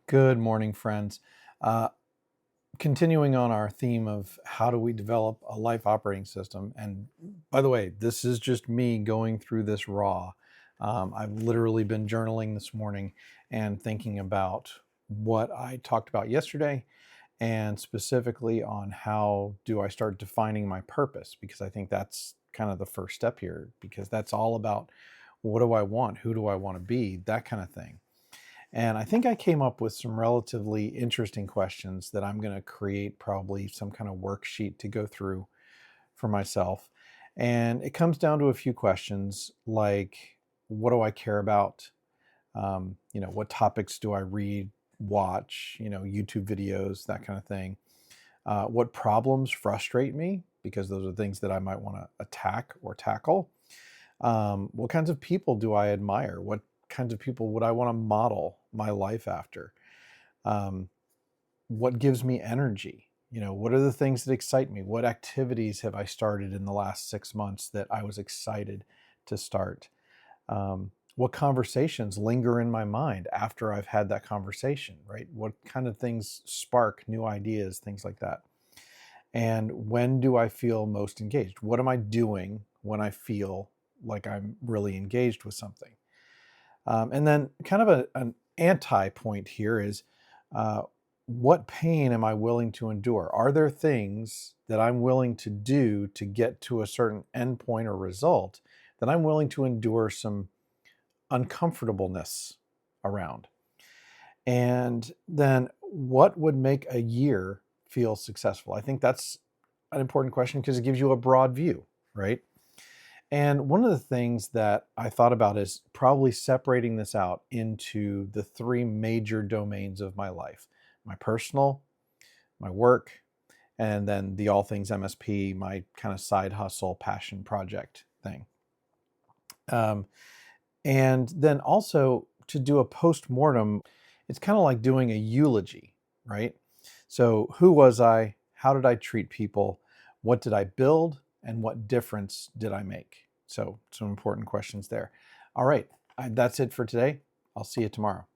Good morning, friends. Uh, Continuing on our theme of how do we develop a life operating system. And by the way, this is just me going through this raw. I've literally been journaling this morning and thinking about what I talked about yesterday and specifically on how do I start defining my purpose, because I think that's kind of the first step here, because that's all about what do I want? Who do I want to be? That kind of thing. And I think I came up with some relatively interesting questions that I'm going to create probably some kind of worksheet to go through for myself. And it comes down to a few questions like, what do I care about? What topics do I read, watch, YouTube videos, that kind of thing. What problems frustrate me? Because those are things that I might want to attack or tackle. What kinds of people do I admire? What kinds of people would I want to model my life after? Um, what gives me energy? What are the things that excite me? What activities have I started in the last 6 months that I was excited to start? What conversations linger in my mind after I've had that conversation, right? What kind of things spark new ideas, things like that? And when do I feel most engaged? What am I doing when I feel like I'm really engaged with something? And then kind of an anti point here is uh, what pain am I willing to endure? Are there things that I'm willing to do to get to a certain endpoint or result that I'm willing to endure some uncomfortableness around? And then what would make a year feel successful? I think that's an important question because it gives you a broad view, right? And one of the things that I thought about is probably separating this out into the three major domains of my life: my personal, my work, and then the all things MSP, my kind of side hustle, passion project thing. Um, and then also to do a post mortem, it's kind of like doing a eulogy, right? So, who was I? How did I treat people? What did I build? And what difference did I make? So, some important questions there. All right, that's it for today. I'll see you tomorrow.